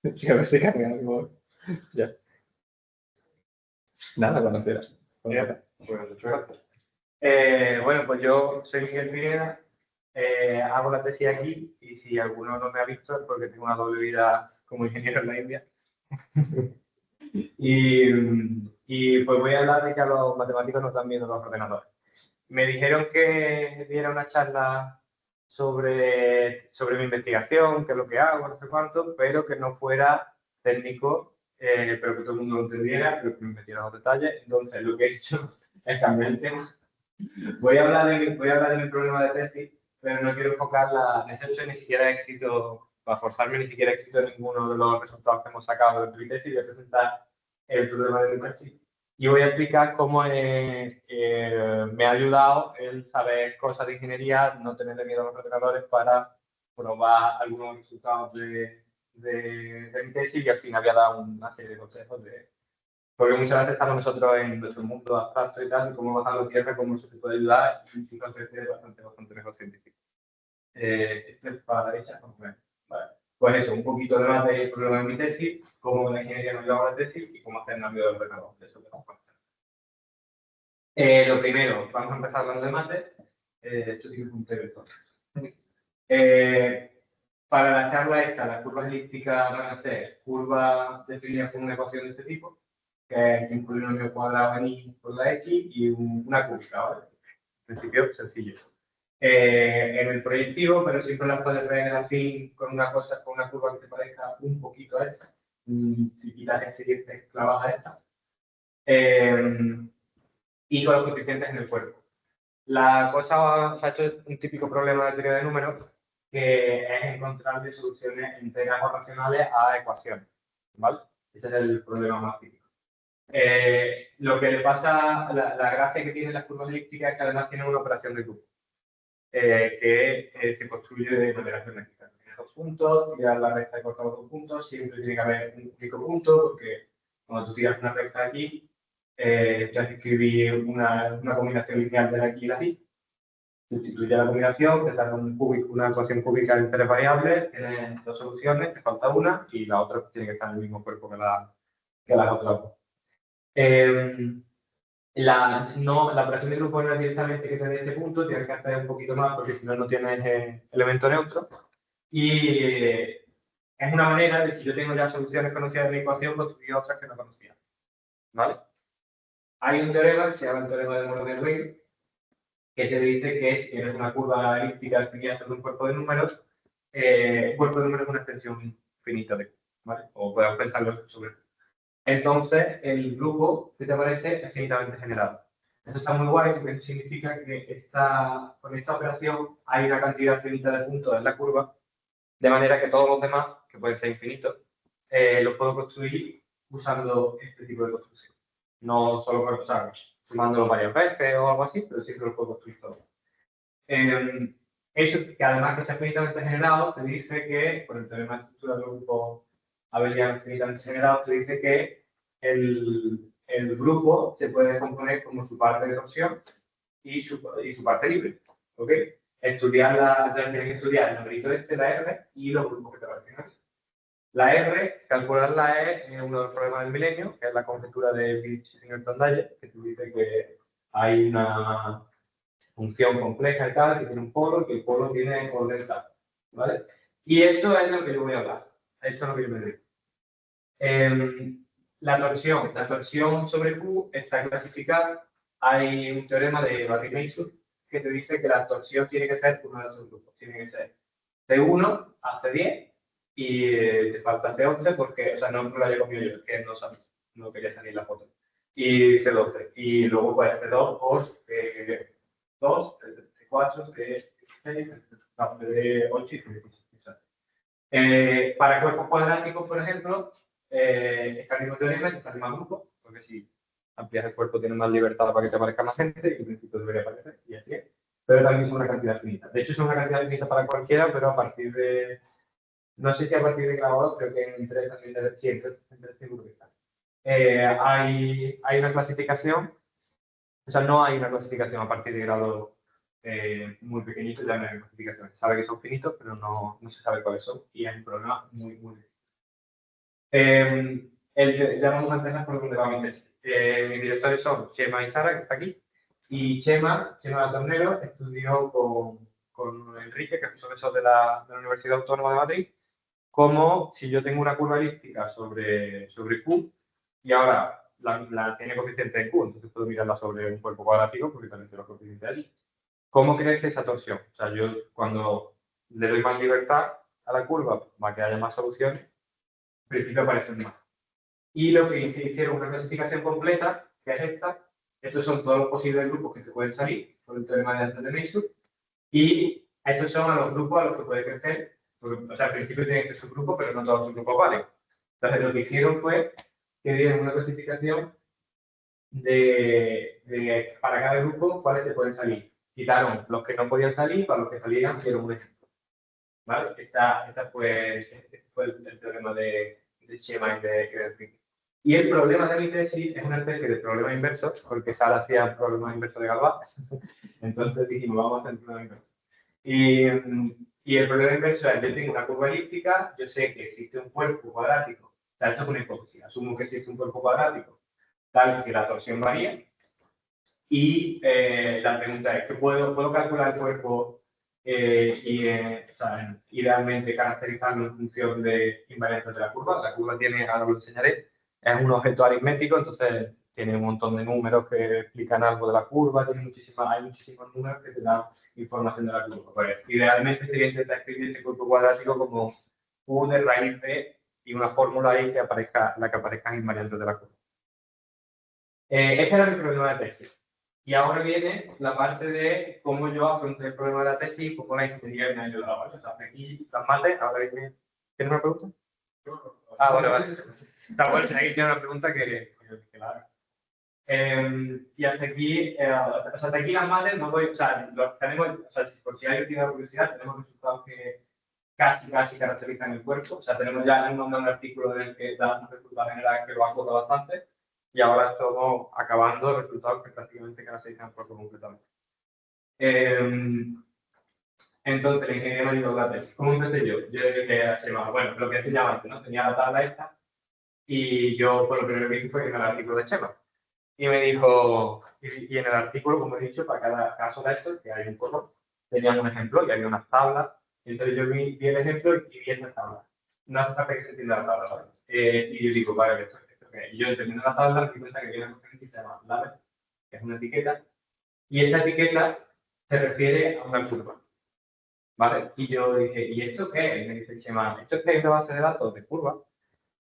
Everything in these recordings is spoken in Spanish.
Que a ver si cambia algo. Ya. Nada, cuando quieras. Bien, pues muchas gracias. Bueno, pues yo soy Miguel Figuera, hago la tesis aquí y si alguno no me ha visto es porque tengo una doble vida como ingeniero en la India. y pues voy a hablar de que a los matemáticos nos dan miedo los ordenadores. Me dijeron que diera una charla sobre mi investigación, qué es lo que hago, no sé cuánto, pero que no fuera técnico, pero que todo el mundo lo entendiera, pero que me metiera en los detalles. Entonces, lo que he hecho es cambiar el tema. Voy a hablar de mi problema de tesis, pero no quiero enfocarla en ese hecho, ni siquiera he escrito, para forzarme, ni siquiera he escrito ninguno de los resultados que hemos sacado de mi tesis, voy a presentar el problema de mi tesis. Y voy a explicar cómo me ha ayudado el saber cosas de ingeniería, no tenerle miedo a los ordenadores para probar algunos resultados de mi tesis y al final voy a dar una serie de consejos porque muchas veces estamos nosotros en nuestro mundo abstracto y tal, y cómo bajar la tierra, cómo eso te puede ayudar, y entonces es bastante mejor científico. Esto es para la derecha, vale. Pues eso, un poquito de más de problema en mi tesis, cómo la ingeniería me ayuda a la tesis y cómo hacer el cambio del ordenador. Eso que vamos a hacer. Lo primero, vamos a empezar hablando de mate. Esto tiene un vector. Para la charla esta, las curvas elípticas van a ser curvas definidas con una ecuación de este tipo, que incluye un número cuadrado en y por la x y una cúbica, ¿vale? En principio, sencillo. En el proyectivo, pero siempre las puedes ver en el afín con una curva que te parezca un poquito a esta. Si quitas este y este, clavas a esta. Y con los coeficientes en el cuerpo. La cosa se ha hecho un típico problema de teoría de números, que es encontrarle soluciones enteras o racionales a ecuaciones, ¿vale? Ese es el problema más típico. Lo que le pasa, la gracia que tienen las curvas elípticas es que además tienen una operación de grupo, que se construye de manera geométrica. Tienes dos puntos, tiras la recta y cortas los dos puntos, siempre tiene que haber un único punto, porque cuando tú tiras una recta aquí, tú has escribir una combinación lineal de la aquí y la aquí. Sustituye la combinación, te da una ecuación cúbica en tres variables, tienes dos soluciones, te falta una y la otra tiene que estar en el mismo cuerpo que las otras dos. La operación de grupo no es directamente que te dé este punto, tienes que hacer un poquito más porque si no, no tienes elemento neutro. Y es una manera de, si yo tengo ya soluciones conocidas de mi ecuación, construir otras que no conocía. ¿Vale? Hay un teorema que se llama el teorema de Moller-Ring, que te dice que si tienes una curva elíptica definida sobre un cuerpo de números, el cuerpo de números es una extensión finita de, ¿vale? O podemos pensarlo sobre. Entonces, el grupo que te aparece es finitamente generado. Eso está muy guay porque eso significa que con esta operación hay una cantidad finita de puntos en la curva, de manera que todos los demás, que pueden ser infinitos, los puedo construir usando este tipo de construcción. No solo por usar, sumándolo varias veces o algo así, pero sí que lo puedo construir todo. Eso que además que sea finitamente generado, te dice que, por el teorema de estructura del grupo abeliano finitamente generado, te dice que el grupo se puede descomponer como su parte de torsión y su parte libre. ¿Ok? Tienes que estudiar el numerito este, la R, y los grupos que te aparecen aquí. La R, calcularla es uno de los problemas del milenio, que es la conjetura de Birch-Singleton-Dyer, que te dice que hay una función compleja y tal, que tiene un polo, que el polo tiene orden tal, ¿vale? Y esto es lo que yo voy a hablar. Esto es lo que yo me digo. La torsión sobre Q está clasificada. Hay un teorema de Barry-Mason que te dice que la torsión tiene que ser uno de los grupos. Tiene que ser C1 a C10 y te falta C11 porque, o sea, no lo haya comido yo, es que no quería salir la foto. Y C12. Y luego pues C2 por C2, C4, C6, no, C8 y C16. Para cuerpos cuadráticos, por ejemplo, es el mismo teorema que sale más grupo, porque si amplias el cuerpo tienes más libertad para que te aparezca más gente, y en principio debería aparecer, y así es. Pero también es una cantidad finita. De hecho, es una cantidad finita para cualquiera, pero a partir de. No sé si a partir de grado 2, creo que en 3 también debe ser, seguro que está. Hay una clasificación, o sea, no hay una clasificación a partir de grado muy pequeñito, ya no hay clasificación. Se sabe que son finitos, pero no se sabe cuáles son, y es un problema muy, muy difícil. Ya vamos a empezar por donde va mi tesis. Mis directores son Chema y Sara, que está aquí. Y Chema Tornero, estudió con Enrique, que es profesor de la Universidad Autónoma de Madrid, como si yo tengo una curva elíptica sobre Q y ahora la tiene coeficiente en Q, entonces puedo mirarla sobre un cuerpo cuadrático porque también tiene los coeficientes allí. ¿Cómo crece esa torsión? O sea, yo cuando le doy más libertad a la curva para que haya más soluciones, en principio aparecen más. Y lo que hicieron una clasificación completa, que es esta. Estos son todos los posibles grupos que se pueden salir por el teorema de antes de Meissner. Y estos son los grupos a los que puede crecer. Porque, o sea, al principio tienen que ser subgrupos, pero no todos los subgrupos valen. Entonces, lo que hicieron fue que dieron una clasificación para cada grupo cuáles te pueden salir. Quitaron los que no podían salir, para los que salían dieron un ejemplo. ¿Vale? Este fue el teorema de Schema y de Enrique. Y el problema de mi tesis es una especie de problema inverso, porque Sara hacía problema inverso de Galois. Entonces dijimos, vamos a hacer un problema inverso. Y el problema inverso es, yo tengo una curva elíptica, yo sé que existe un cuerpo cuadrático. O sea, esto es una hipótesis. Asumo que existe un cuerpo cuadrático, tal que la torsión varía. Y la pregunta es, ¿qué puedo calcular el cuerpo o sea, idealmente caracterizarlo en función de invariantes de la curva? La curva tiene, ahora lo enseñaré, es un objeto aritmético, entonces tiene un montón de números que explican algo de la curva, hay muchísimos números que te dan información de la curva. Pues, idealmente sería intentar escribir ese cuerpo cuadrático como u de raíz de y una fórmula ahí que aparezca, la que aparezcan invariantes de la curva. Este era mi problema de tesis. Y ahora viene la parte de cómo yo afronté el problema de la tesis y cómo la ingeniería me ha ayudado. ¿Vale? O sea, aquí las mates, ahora viene... ¿Tienes una pregunta? Ah, vale. Está bueno, si alguien tiene una pregunta que la haga. Y hasta aquí, hasta aquí las mates no voy, o sea, por si alguien tiene curiosidad, tenemos resultados que casi caracterizan el cuerpo. O sea, tenemos ya un artículo en el que da un resultado general que lo acota bastante. Y ahora estamos acabando resultados que prácticamente caracterizan el cuerpo completamente. Entonces, la ingeniería me ayudó la tesis. ¿Cómo empecé yo? Yo le dije a Chema, bueno, lo que enseñaba antes, ¿no? Tenía la tabla esta y yo, pues, lo primero que hice fue ir al artículo de Chema. Y me dijo, y en el artículo, como he dicho, para cada caso de estos, que hay un color, teníamos un ejemplo y había unas tablas. Y entonces yo vi el ejemplo y vi esta tabla. No hace falta que se entienda la tabla, ¿vale? Y yo digo, vale, esto okay. Y yo entendiendo la tabla, me cuenta que viene una cosa que se llama label, que es una etiqueta, y esta etiqueta se refiere a una curva, ¿vale? Y yo dije, ¿y esto qué es? Y me dice Chema, esto es que hay una base de datos de curvas,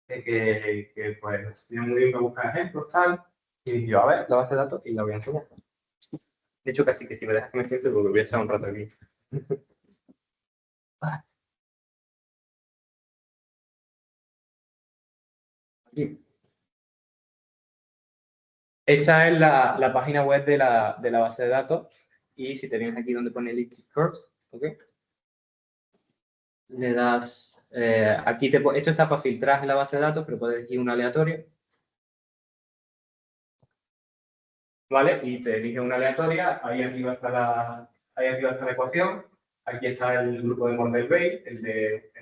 que pues, tiene muy bien que buscar ejemplos, tal, y dije yo, a ver, la base de datos, y la voy a enseñar. De hecho, casi que si me dejas que me siente, porque voy a echar un rato aquí. Esta es la página web de la base de datos. Y si te vienes aquí donde pone Liquid Curves, ¿ok? Le das... aquí esto está para filtrar en la base de datos, pero puedes elegir un aleatorio. ¿Vale? Y te elige una aleatoria. Ahí arriba está la ecuación. Aquí está el grupo de Mordell-Weil, el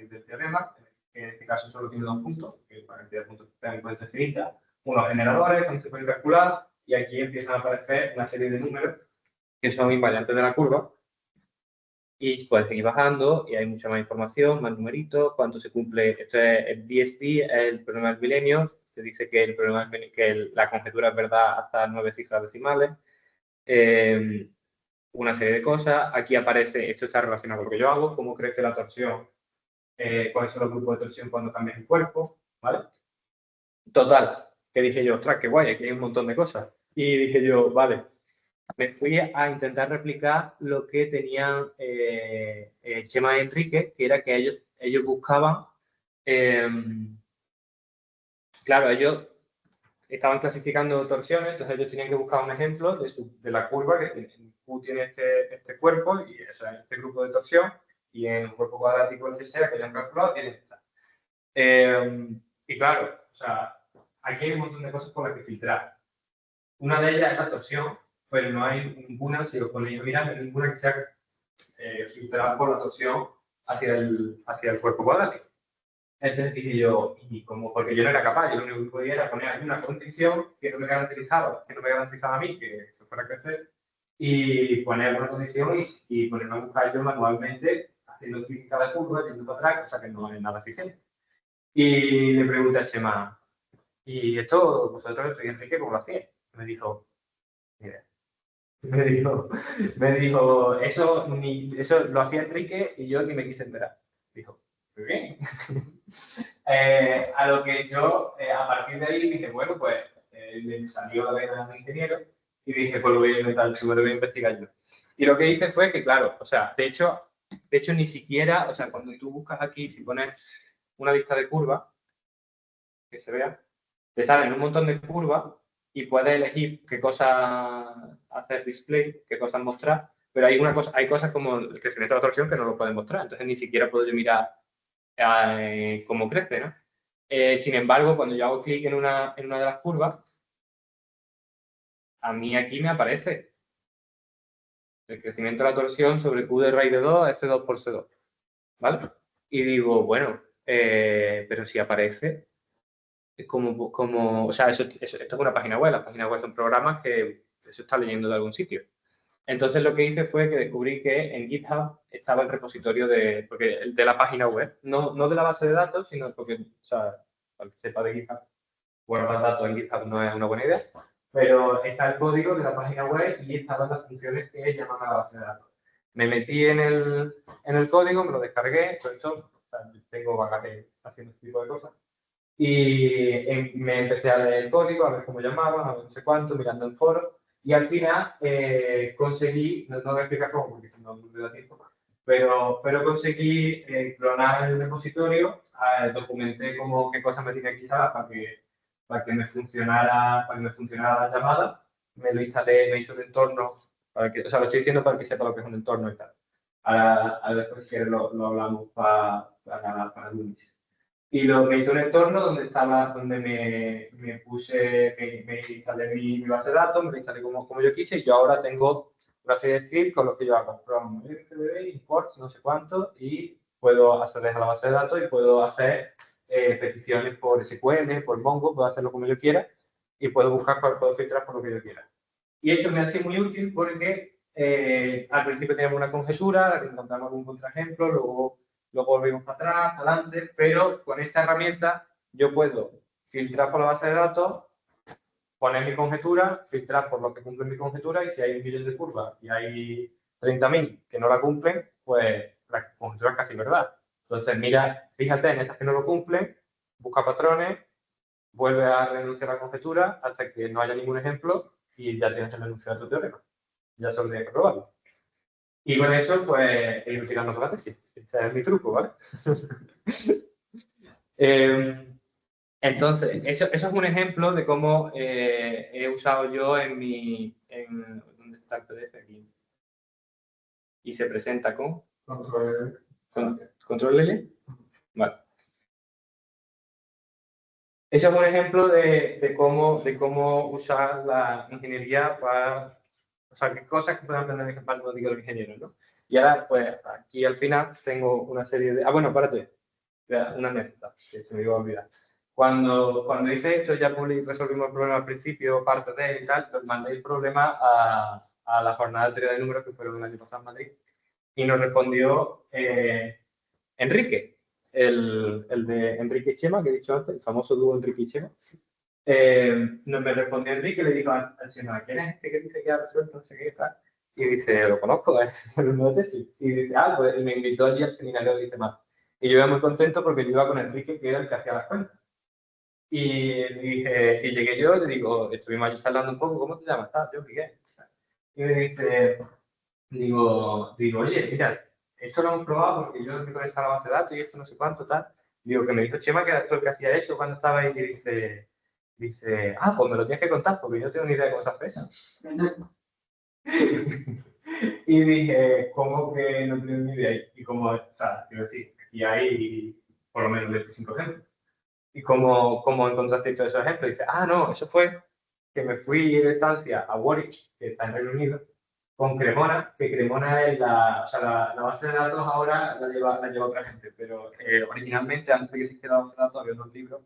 del teorema, que en este caso solo tiene 2 puntos, que la cantidad de puntos que también pueden ser finitas, unos generadores, donde se pueden calcular, y aquí empiezan a aparecer una serie de números que son invariantes de la curva, y puedes seguir bajando, y hay mucha más información, más numeritos, cuánto se cumple. Esto es el BSD, el problema del milenio, se dice que la conjetura es verdad hasta 9 cifras decimales. Una serie de cosas. Aquí aparece, esto está relacionado con lo que yo hago, cómo crece la torsión, cuáles son los grupos de torsión cuando cambias el cuerpo, ¿vale? Total, que dije yo, ostras, qué guay, aquí hay un montón de cosas. Y dije yo, vale, me fui a intentar replicar lo que tenían Chema y Enrique, que era que ellos buscaban, claro, ellos estaban clasificando torsiones, entonces ellos tenían que buscar un ejemplo de la curva que Q tiene este cuerpo y este grupo de torsión, y en un cuerpo cuadrático el que sea que hayan calculado tiene esta. Y claro, o sea, aquí hay un montón de cosas por las que filtrar. Una de ellas es la torsión, pero no hay ninguna, si os ponéis a mirar, ninguna que sea filtrada por la torsión hacia el cuerpo cuadrático. Entonces dije yo, y como, porque yo no era capaz, yo lo único que podía era poner aquí una condición que no me garantizaba a mí que se fuera a crecer, y poner una condición y ponerme a buscar yo manualmente, haciendo clic en cada curva, yendo para atrás, cosa que no es nada eficiente. Y le pregunté a Chema, ¿y esto vosotros, Enrique, cómo lo hacíais? Me dijo, mira, me dijo, eso lo hacía Enrique y yo ni me quise enterar. Dijo, muy bien. A lo que yo, a partir de ahí, dije, bueno, pues me salió la vena de ingeniero y dije, pues lo voy a intentar, lo voy a investigar yo. Y lo que hice fue que, claro, o sea, de hecho ni siquiera, o sea, cuando tú buscas aquí, si pones una lista de curvas, que se vea, te salen un montón de curvas y puedes elegir qué cosas hacer display, qué cosas mostrar, pero hay cosas como el crecimiento de la torsión que no lo pueden mostrar, entonces ni siquiera puedo yo mirar cómo crece, ¿no? Sin embargo, cuando yo hago clic en una de las curvas, a mí aquí me aparece el crecimiento de la torsión sobre Q de raíz de 2 es C2 por C2, ¿vale? Y digo, bueno, pero si aparece, o sea, esto es una página web, las páginas web son programas que eso está leyendo de algún sitio. Entonces lo que hice fue que descubrí que en GitHub estaba el repositorio de la página web, no de la base de datos, sino porque, o sea, para que sepa de GitHub, guardar datos en GitHub no es una buena idea, pero está el código de la página web y estaban las funciones que llaman a la base de datos. Me metí en el código, me lo descargué, por eso o sea, tengo bagaje haciendo este tipo de cosas. Y me empecé a leer el código, a ver cómo llamaban, a ver no sé cuánto, mirando en foros. Y al final conseguí, no voy a explicar cómo, porque si no me da tiempo, pero conseguí clonar el repositorio, documenté como qué cosas me tenía que instalar para que me funcionara la llamada. Me lo instalé, me hice un entorno, o sea, lo estoy diciendo para que sepa lo que es un entorno y tal. Ahora después si quieres lo hablamos para Luis. Y me hice un entorno donde me puse, me instalé mi base de datos, me lo instalé como yo quise, y yo ahora tengo una serie de scripts con los que yo hago from RCDB, imports, no sé cuánto, y puedo acceder a la base de datos y puedo hacer peticiones por SQL, por Mongo, puedo hacerlo como yo quiera, y puedo puedo filtrar por lo que yo quiera. Y esto me hace muy útil porque al principio teníamos una conjetura, encontramos algún contraejemplo, luego volvimos para atrás, adelante, pero con esta herramienta yo puedo filtrar por la base de datos, poner mi conjetura, filtrar por lo que cumple mi conjetura y si hay 1.000.000 de curvas y hay 30.000 que no la cumplen, pues la conjetura es casi verdad. Entonces, mira, fíjate en esas que no lo cumplen, busca patrones, vuelve a renunciar a la conjetura hasta que no haya ningún ejemplo y ya tienes el enunciado de tu teorema. Ya solo tienes que probarlo. Y con eso, pues, ir tirando por la tesis. Este es mi truco, ¿vale? Entonces, eso es un ejemplo de cómo he usado yo ¿dónde está el PDF aquí? Y se presenta con control L. Vale. Eso es un ejemplo de cómo usar la ingeniería para, o sea, qué cosas que pueden aprender en el digo los ingenieros, ¿no? Y ahora, pues, aquí al final tengo una serie de... Ah, bueno, espérate, una anécdota, que se me iba a olvidar. Cuando hice esto, ya resolvimos el problema al principio, parte de él y tal, pues mandé el problema a la jornada de teoría de números que fueron el año pasado en Madrid, y nos respondió Enrique, el de Enrique y Chema, que he dicho antes, el famoso dúo Enrique y Chema. Me respondió Enrique y le dijo al Chema, ¿quién es este que dice que ha resuelto no sé qué tal? Y dice, lo conozco, es el alumno de tesis. Y dice, pues me invitó allí al seminario de Dice Más. Y yo iba muy contento porque yo iba con Enrique, que era el que hacía las cuentas. Y llegué yo, le digo, estuvimos allí hablando un poco, ¿cómo te llamas? Yo, Miguel. Y me digo, oye, mira, esto lo hemos probado porque yo me conecté a la base de datos y esto no sé cuánto, tal. Digo, que me dijo Chema que era tú el que hacía eso cuando estaba ahí y dice, pues me lo tienes que contar porque yo no tengo ni idea de cómo se hace eso. Y dije, ¿cómo que no tengo ni idea? Y como, o sea, quiero decir, aquí hay por lo menos 25 ejemplos. ¿Y cómo encontraste todos esos ejemplos? Y dice, no, eso fue que me fui de estancia a Warwick, que está en Reino Unido, con Cremona, que Cremona es la, o sea, la base de datos ahora la lleva otra gente, pero originalmente, antes de que existiera la base de datos, había unos libros,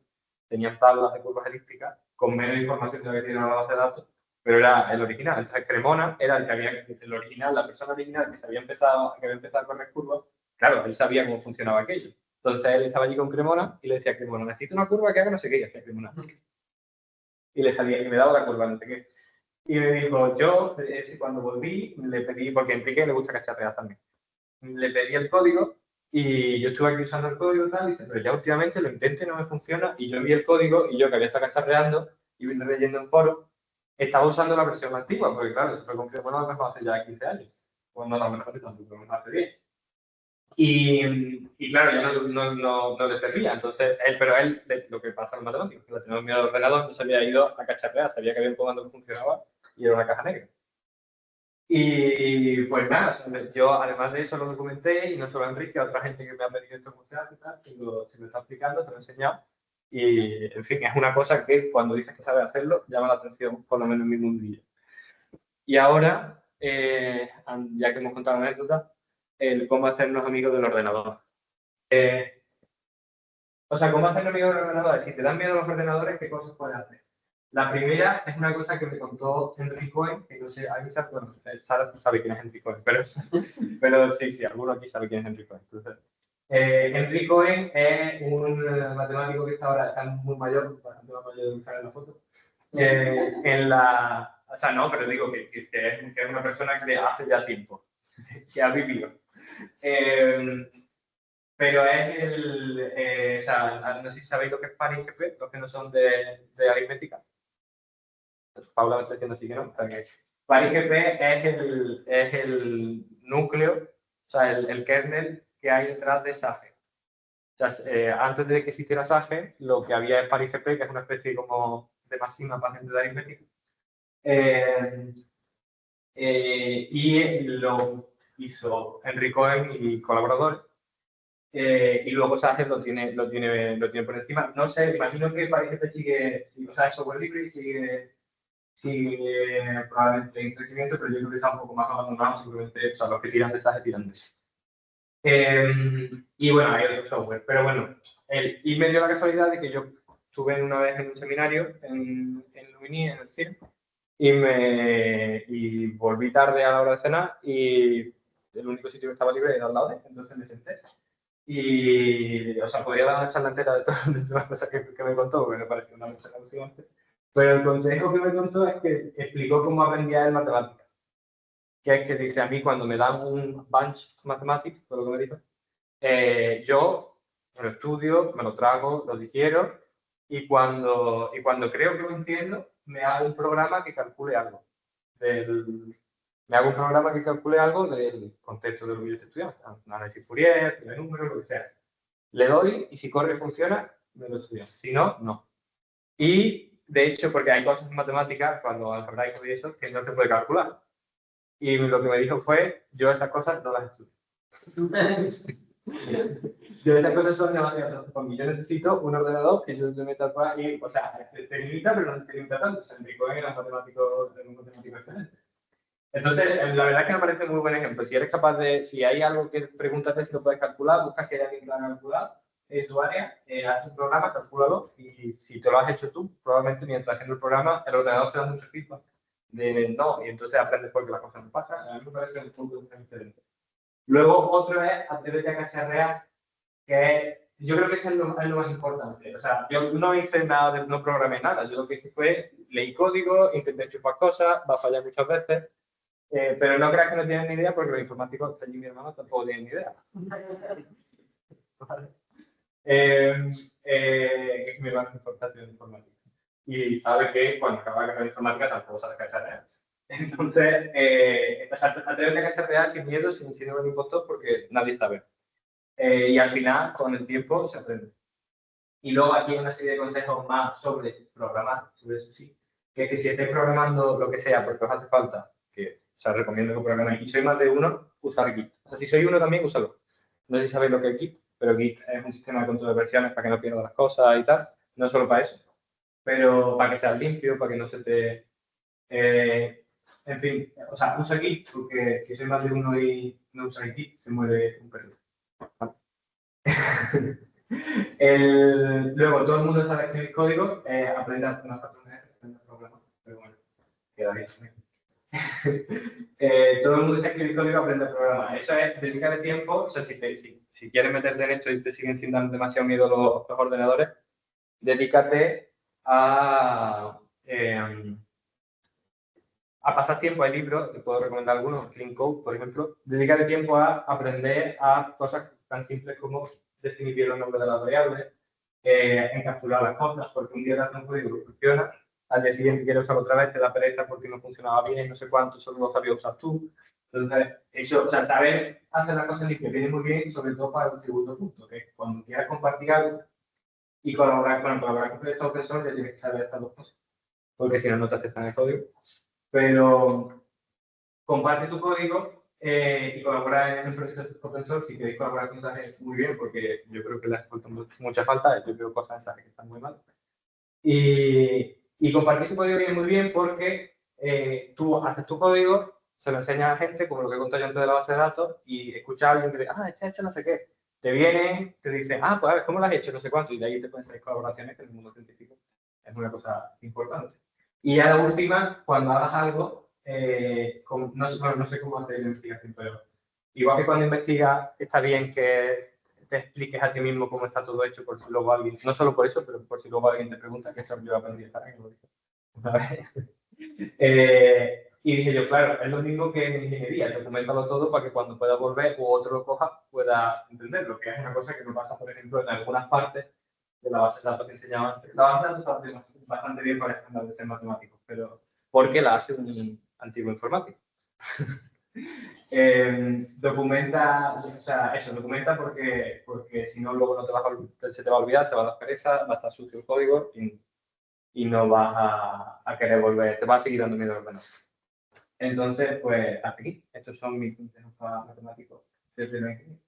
tenían tablas de curvas elípticas con menos información de lo que tiene la base de datos, pero era el original. Entonces, Cremona era el que había, el original, la persona original que había empezado a correr curvas. Claro, él sabía cómo funcionaba aquello. Entonces, él estaba allí con Cremona y le decía a Cremona, necesito una curva que haga no sé qué, y hacía Cremona. Y le salía, y me daba la curva, no sé qué. Y me dijo, yo, cuando volví, le pedí, porque a Enrique le gusta cacharrear también, le pedí el código y yo estuve aquí usando el código y tal, y dice, pero ya últimamente lo intento y no me funciona, y yo envié el código y yo que había estado cacharreando y vine leyendo en foro, estaba usando la versión antigua, porque claro, eso fue con que, bueno, a lo mejor hace ya 15 años, bueno, no, a lo mejor de tanto, pero hace 10. Y claro, ya no le servía. Entonces, pero él, lo que pasa en matemáticas, que la tenía miedo al ordenador, no se había ido a cacharrear, sabía que había un comando que funcionaba y era una caja negra. Y pues nada, yo además de eso lo documenté y no solo a Enrique, a otra gente que me ha pedido esto funcionar y tal, se lo está explicando, se lo he enseñado. Y en fin, es una cosa que cuando dices que sabes hacerlo, llama la atención, por lo menos en mi mundillo. Y ahora, ya que hemos contado anécdotas, el cómo hacernos amigos del ordenador. O sea, ¿cómo hacernos amigos del ordenador? Si te dan miedo los ordenadores, ¿qué cosas puedes hacer? La primera es una cosa que me contó Henry Cohen, que no sé, alguien sabe, bueno, Sara sabe quién es Henry Cohen, pero sí, alguno aquí sabe quién es Henry Cohen. Entonces, Henry Cohen es un matemático que está muy mayor, bastante más mayor de lo que sale en la foto. O sea, no, pero digo que es una persona que hace ya tiempo, que ha vivido. Pero es o sea, no sé si sabéis lo que es par y GP, los que no son de aritmética. Paula me está diciendo así que no. O sea, que par y GP es el núcleo, o sea, el kernel que hay detrás de SAGE. O sea, antes de que existiera SAGE, lo que había es par y GP, que es una especie como de máxima para gente de aritmética. Y lo hizo Henry Cohen y colaboradores. Y luego SAGE lo tiene por encima. No sé, imagino que parece que sigue, o sea, es software libre y sigue probablemente en crecimiento, pero yo creo que está un poco más abandonado, simplemente, o sea, los que tiran de SAGE tiran de eso. Y bueno, hay otro software, pero bueno, y me dio la casualidad de que yo estuve una vez en un seminario en Lumini, en el CIR, y volví tarde a la hora de cenar y el único sitio que estaba libre era al lado de él, entonces me senté. Y, o sea, podría dar una charla entera de todas las cosas que me contó, porque me pareció una mucha alucinante. Pero el consejo que me contó es que explicó cómo aprendía en matemáticas. Que es que dice, a mí cuando me dan un bunch mathematics, por lo que me dijo, yo me lo estudio, me lo trago, lo digiero, y cuando creo que lo entiendo, me hago un programa que calcule algo. Me hago un programa que calcule algo del contexto de lo que yo estoy estudiando, análisis Fourier, de números, lo que sea. Le doy y si corre y funciona, me lo estudio. Si no, no. Y de hecho, porque hay cosas en matemáticas, cuando algebraico y eso, que no se puede calcular. Y lo que me dijo fue, yo esas cosas no las estudio. Yo esas cosas son demasiado, porque yo necesito un ordenador que yo le meta para y, o sea, te limita, pero no te limita tanto. O sea, Enrique era un matemático excelente. Entonces, la verdad es que me parece muy buen ejemplo. Si eres capaz de, si hay algo que pregúntate si lo puedes calcular, busca si hay alguien que lo ha calculado en tu área, haz un programa, calcúlalo, y si te lo has hecho tú, probablemente mientras haciendo el programa, el ordenador te da mucho feedback de no, y entonces aprendes por qué las cosas no pasan. A mí me parece un punto muy diferente. Luego, otro es atrévete a cacharrear, que es, yo creo que eso es lo más importante. O sea, yo no hice nada, no programé nada. Yo lo que hice fue, leí código, intenté chupar cosas, va a fallar muchas veces, pero no creas que no tienen ni idea, porque los informáticos, está allí mi hermano, tampoco tienen ni idea. ¿Vale? Es mi hermano de informática. Y sabe que cuando acaba la carrera de informática tampoco sabe cacharrear. Entonces, atrévete a cacharrear sin miedo, sin síndrome de impostor, porque nadie sabe. Y al final, con el tiempo, se aprende. Y luego aquí hay una serie de consejos más sobre programar, sobre eso sí. Que es que si estáis programando lo que sea, porque os hace falta, que o sea, recomiendo que programéis, y soy más de uno, usar Git. O sea, si soy uno también, úsalo. No sé si sabéis lo que es Git, pero Git es un sistema de control de versiones para que no pierdas las cosas y tal. No solo para eso, pero para que sea limpio, para que no se te... En fin, o sea, usa Git porque si soy más de uno y no usa Git, se muere un perro. Luego, todo el mundo sabe escribir código, aprende a hacer patrones, aprende a programar, pero bueno, queda bien. Todo el mundo sabe escribir código, aprende a programar. Eso es dedicarle tiempo, o sea, si quieres meterte en esto y te siguen sin dar demasiado miedo los ordenadores, dedícate a pasar tiempo. Hay libros, te puedo recomendar algunos, Clean Code, por ejemplo. Dedícate tiempo a aprender a cosas tan simples como definir bien los nombres de las variables, encapsular las cosas, porque un día te hace un código que funciona, al día siguiente quieres usarlo otra vez, te da pereza porque no funcionaba bien, no sé cuánto, solo lo sabías usar tú. Entonces, eso, o sea, saber hacer las cosas limpias viene muy bien, sobre todo para el segundo punto, que es cuando quieras compartir algo y colaborar con proyectos open source, ya tienes que saber estas dos cosas, porque si no, no te aceptan el código. Pero comparte tu código y colabora en el proyecto open source. Si queréis colaborar con Sage, muy bien, porque yo creo que le hace mucha falta. Yo veo cosas en Sage que están muy mal. Y compartir tu código viene muy bien porque tú haces tu código, se lo enseñas a la gente, como lo que conté yo antes de la base de datos, y escuchas a alguien que dice, este ha hecho no sé qué. Te viene, te dice, pues a ver, ¿cómo lo has hecho? No sé cuánto. Y de ahí te pueden salir colaboraciones que en el mundo científico es una cosa importante. Y ya la última, cuando hagas algo, no sé cómo hacer la investigación, pero igual que cuando investigas, está bien que te expliques a ti mismo cómo está todo hecho, por si luego alguien, no solo por eso, pero por si luego alguien te pregunta, que esto yo aprendí a estar en una vez. Y dije yo, claro, es lo mismo que en ingeniería, documentalo todo para que cuando pueda volver o otro lo coja, pueda entenderlo, que es una cosa que no pasa, por ejemplo, en algunas partes de la base de datos que enseñaba antes. La base de datos está bastante bien para estándar de ser matemáticos, pero porque la hace un antiguo informático. Documenta, o sea, eso, documenta porque si no, luego no se te va a olvidar, te va a dar pereza, va a estar sucio el código y no vas a querer volver, te va a seguir dando miedo al ordenador. Entonces, pues, hasta aquí. Estos son mis consejos para matemáticos desde la ingeniería.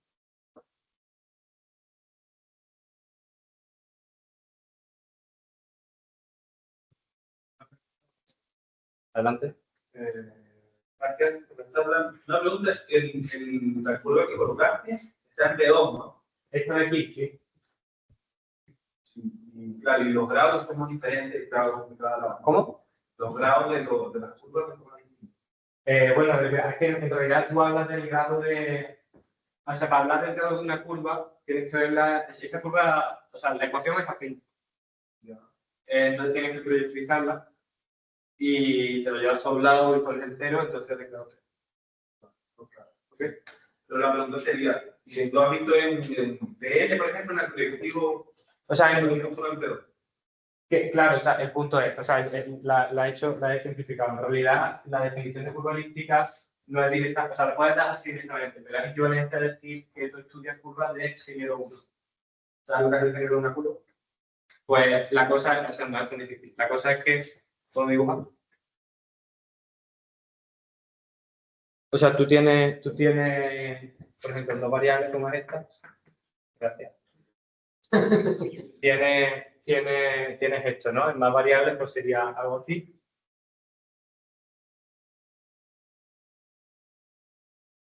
Adelante. Gracias. Una pregunta es, en la curva que colocaste, está en B2, ¿no? Esto de aquí, sí. Y, claro, y los grados son muy diferentes, claro, ¿Cómo? Los grados de las curvas son distintos. Bueno, es que en realidad tú hablas del grado de... O sea, para hablar del grado de una curva, tienes que ver esa curva, o sea, la ecuación es así. Entonces tienes que proyectilizarla y te lo llevas a un lado y pones el cero, entonces de grado 3. ¿Okay? Pero la pregunta sería, si tú has visto en PL, por ejemplo, en el colectivo, O sea, claro, o sea, el punto es, o sea, la he simplificado. En realidad, la definición de curva elíptica no es directa, o sea, la puedes dar así directamente, pero es equivalente a decir que tú estudias curvas de género 1. ¿Sabes lo que es el género de una curva? Pues la cosa es, o sea, no es tan difícil. La cosa es que todo dibujar. O sea, tú tienes, por ejemplo, dos variables como esta. Gracias. tienes esto, ¿no? En más variables, pues sería algo así.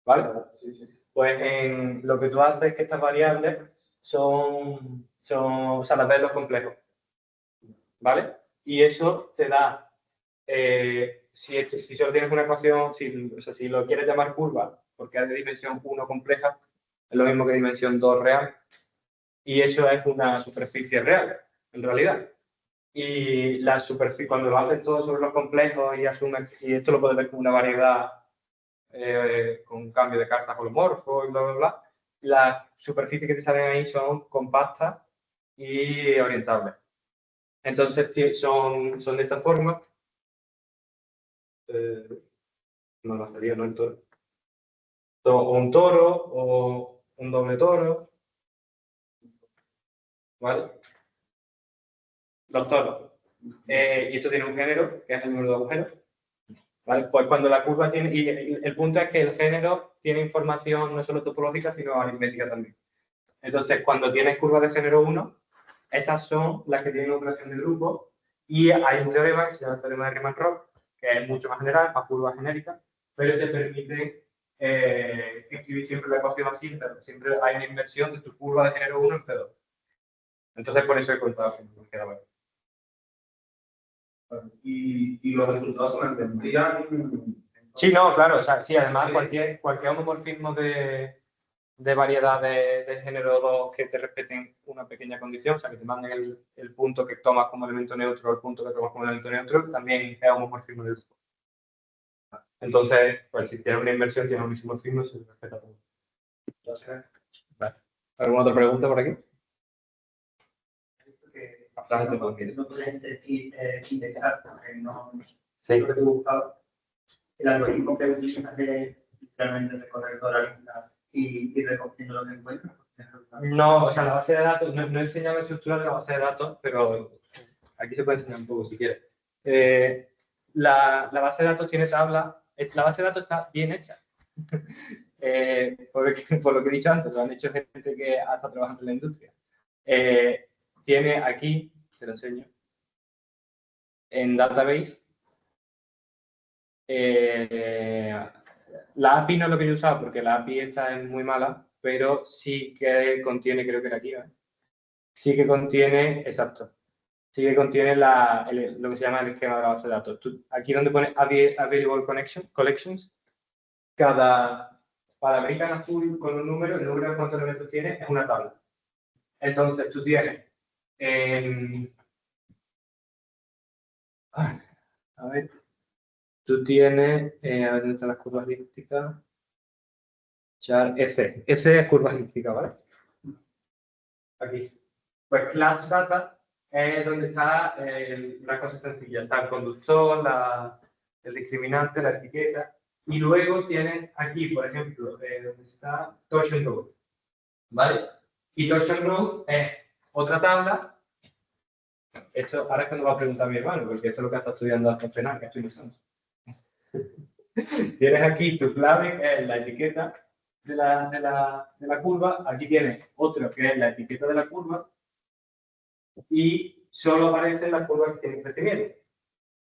¿Vale? Sí. Pues en lo que tú haces es que estas variables son o sea, las ves los complejos. ¿Vale? Y eso te da, si solo tienes una ecuación, o sea, si lo quieres llamar curva, porque es de dimensión 1 compleja, es lo mismo que dimensión 2 real, y eso es una superficie real, en realidad. Y la superficie, cuando lo haces todo sobre los complejos y asumes, y esto lo puedes ver como una variedad con un cambio de cartas holomorfo y bla, bla, bla, las superficies que te salen ahí son compactas y orientables. Entonces son de esta forma. No la sería, no el toro. O un toro o un doble toro. ¿Vale? Los toros. Y esto tiene un género, que es el número de agujeros. ¿Vale? Pues cuando la curva tiene... Y el punto es que el género tiene información no solo topológica, sino aritmética también. Entonces, cuando tienes curvas de género 1, esas son las que tienen operación de grupo. Y hay un teorema que se llama el teorema de Riemann-Roch, que es mucho más general, para curvas genéricas, pero te permite escribir siempre la ecuación así, pero siempre hay una inversión de tu curva de género 1 en P2. Entonces, por eso he contado que me queda bueno. Y los resultados se mantendrían. Sí, no, claro, o sea, sí, además cualquier homomorfismo de variedad de género 2 que te respeten una pequeña condición, o sea, que te manden el punto que tomas como elemento neutro o el punto que tomas como elemento neutro, también es homomorfismo de grupo. Entonces, pues si tienes una inversión, tienes un isomorfismo, se respeta todo. Entonces, vale. ¿Alguna otra pregunta por aquí? No puedes decir indexar, porque no Sí. lo que tú buscabas. El algoritmo que utilizas es literalmente recorrer toda la lista y recogiendo lo que encuentras. No, o sea, la base de datos, no he enseñado la estructura de la base de datos, pero aquí se puede enseñar un poco si quieres. La base de datos tiene tabla, la base de datos está bien hecha. Por lo que he dicho antes, lo han hecho gente que ha estado trabajando en la industria. Tiene aquí, te lo enseño, en database, la API no es lo que yo he usado porque la API esta es muy mala, pero sí que contiene, creo que era aquí, ¿eh? Sí que contiene, exacto, sí que contiene lo que se llama el esquema de la base de datos. Aquí donde pone Available Collections, cada palabrita en azul con un número, el número de cuántos elementos tiene es una tabla. Entonces tú tienes, a ver, tú tienes, a ver dónde están las curvas elípticas. Char F. F es curva elíptica, ¿vale? Aquí. Pues class data es donde está una cosa sencilla. Está el conductor, el discriminante, la etiqueta. Y luego tienes aquí, por ejemplo, donde está torsion growth. ¿Vale? Y torsion growth es otra tabla. Esto ahora es que nos va a preguntar mi hermano, porque esto es lo que está estudiando hasta final, que estoy usando. Tienes aquí tu clave, que es la etiqueta de la curva. Aquí tienes otro que es la etiqueta de la curva. Y solo aparecen las curvas que tienen crecimiento.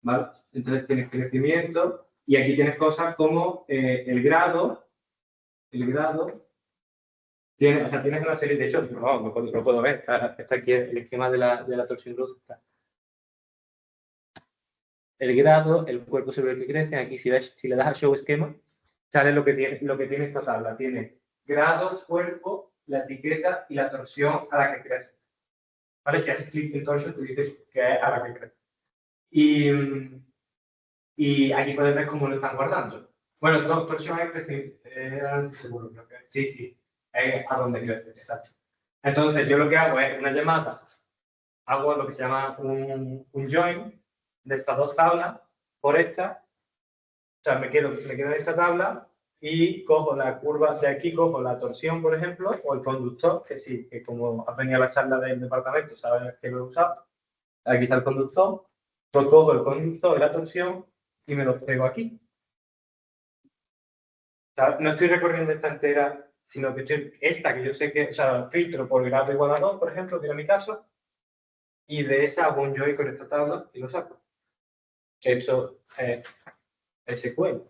¿Vale? Entonces tienes crecimiento y aquí tienes cosas como el grado. El grado. Tienes una serie de hechos. No, lo puedo ver. Está aquí el esquema de la torsion growth. El grado, el cuerpo sobre el que crece. Aquí si le das a show esquema, sale lo que tiene esta tabla. Tiene grados, cuerpo, la etiqueta y la torsión a la que crece. ¿Vale? Si haces clic en torsion, te dices que es a la que crece. Y aquí puedes ver cómo lo están guardando. Bueno, torsión es crecimiento. No estoy seguro, creo que sí. Es a donde crece, exacto. Entonces, yo lo que hago es una llamada. Hago lo que se llama un join de estas dos tablas por esta. O sea, me quedo en esta tabla y cojo la curva de aquí, cojo la torsión, por ejemplo, o el conductor, que sí, que como has venido a la charla del departamento, sabes que lo he usado. Aquí está el conductor, pues cojo el conductor y la torsión y me los pego aquí. O sea, no estoy recorriendo esta entera, sino que esta que yo sé que, o sea, filtro por grado igual a 2, por ejemplo, que era mi caso, y de esa hago un join con esta tabla y lo saco. Eso es SQL.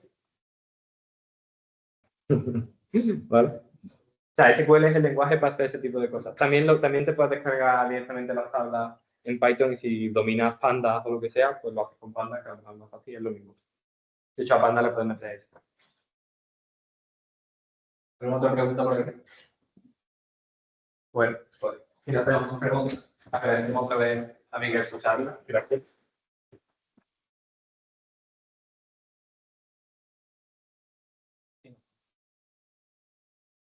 ¿Vale? O sea, SQL es el lenguaje para hacer ese tipo de cosas. También te puedes descargar directamente las tablas en Python y si dominas Pandas o lo que sea, pues lo haces con Pandas, que es más fácil, es lo mismo. De hecho, a Pandas le puedes meter eso. ¿Alguna otra pregunta por aquí? Bueno, pues, si no tenemos preguntas, agradecemos otra vez a Miguel su charla. Gracias.